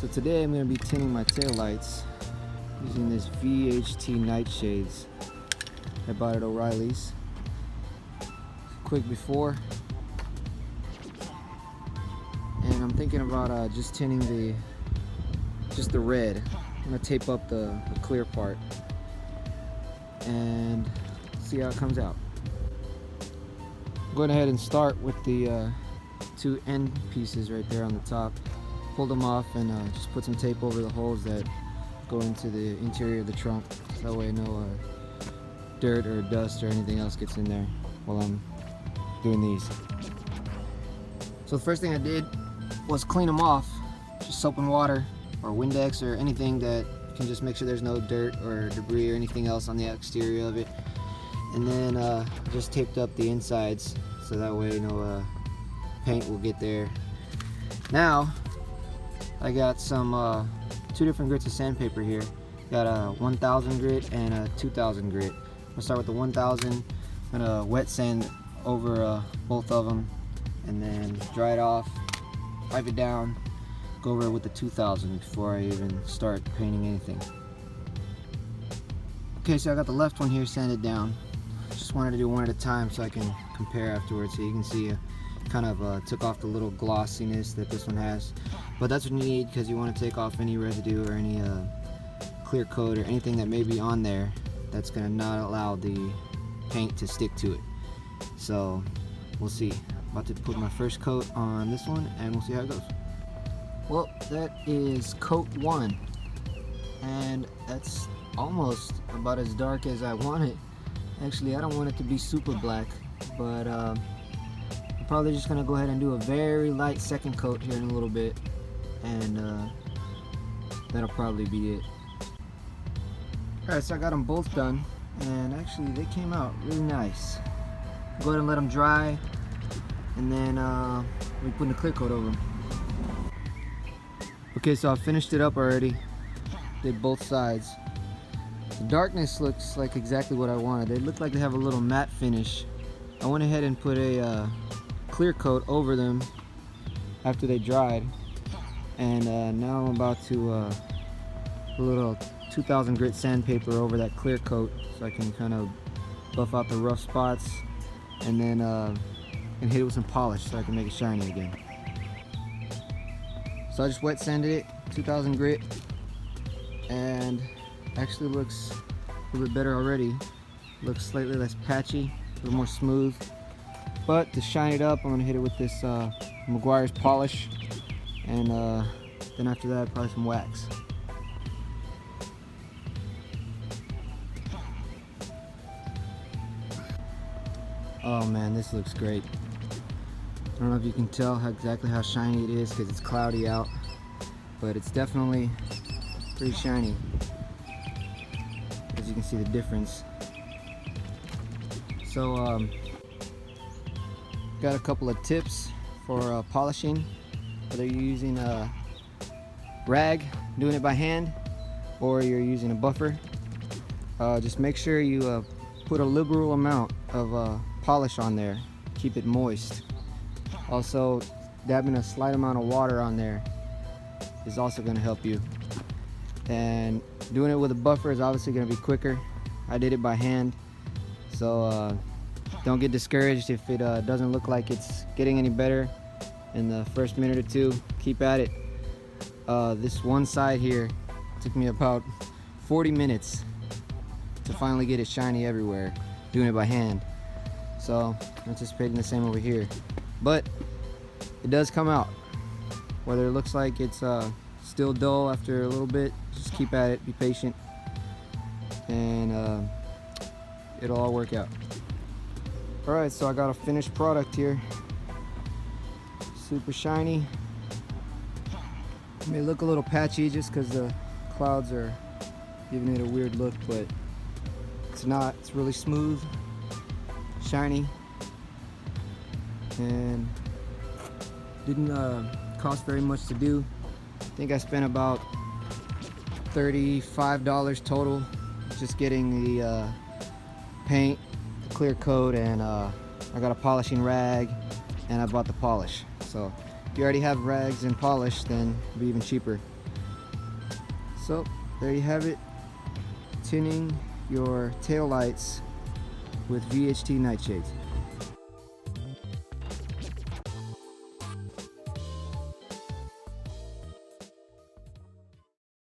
So today I'm going to be tinting my taillights using this VHT nite-shades. I bought it at O'Reilly's. Quick before. And I'm thinking about just tinting the red. I'm going to tape up the clear part and see how it comes out. I'm going ahead and start with the two end pieces right there on the top. Pull them off and just put some tape over the holes that go into the interior of the trunk. So that way no dirt or dust or anything else gets in there while I'm doing these. So the first thing I did was clean them off. Just soap and water or Windex or anything that can just make sure there's no dirt or debris or anything else on the exterior of it. And then just taped up the insides so that way no paint will get there. Now I got some two different grits of sandpaper here. Got a 1000 grit and a 2000 grit. I'll start with the 1000. I'm gonna wet sand over both of them and then dry it off, wipe it down, go over it with the 2000 before I even start painting anything. Okay, so I got the left one here sanded down. Just wanted to do one at a time so I can compare afterwards. So you can see kind of took off the little glossiness that this one has. But that's what you need because you want to take off any residue or any clear coat or anything that may be on there that's going to not allow the paint to stick to it. So we'll see. I'm about to put my first coat on this one and we'll see how it goes. Well, that is coat one, and that's almost about as dark as I want it. Actually, I don't want it to be super black, but I'm probably just gonna go ahead and do a very light second coat here in a little bit, and that'll probably be it. Alright, so I got them both done, and actually they came out really nice. Go ahead and let them dry, and then we put a clear coat over them. Okay, so I finished it up already. Did both sides. The darkness looks like exactly what I wanted. They look like they have a little matte finish. I went ahead and put a clear coat over them after they dried, and now I'm about to put a little 2000 grit sandpaper over that clear coat so I can kind of buff out the rough spots, and then and hit it with some polish so I can make it shiny again. So I just wet sanded it 2000 grit, and actually looks a little bit better already. Looks slightly less patchy, a little more smooth. But to shine it up, I'm gonna hit it with this Meguiar's polish, and then after that, probably some wax. Oh man, this looks great. I don't know if you can tell exactly how shiny it is because it's cloudy out, but it's definitely pretty shiny. As you can see the difference. So got a couple of tips for polishing, whether you're using a rag, doing it by hand, or you're using a buffer. Just make sure you put a liberal amount of polish on there, keep it moist. Also, dabbing a slight amount of water on there is also going to help you. And doing it with a buffer is obviously going to be quicker. I did it by hand, so don't get discouraged if it doesn't look like it's getting any better in the first minute or two. Keep at it. This one side here took me about 40 minutes to finally get it shiny everywhere, doing it by hand. So I'm anticipating the same over here, but it does come out. Whether it looks like it's still dull after a little bit, just keep at it, be patient, and it'll all work out. Alright, so I got a finished product here. Super shiny. It may look a little patchy just because the clouds are giving it a weird look, but it's not. It's really smooth, shiny, and didn't cost very much to do. I think I spent about $35 total just getting the paint, the clear coat, and I got a polishing rag, and I bought the polish. So if you already have rags and polish, then it'll be even cheaper. So there you have it, tinting your tail lights with VHT nightshades.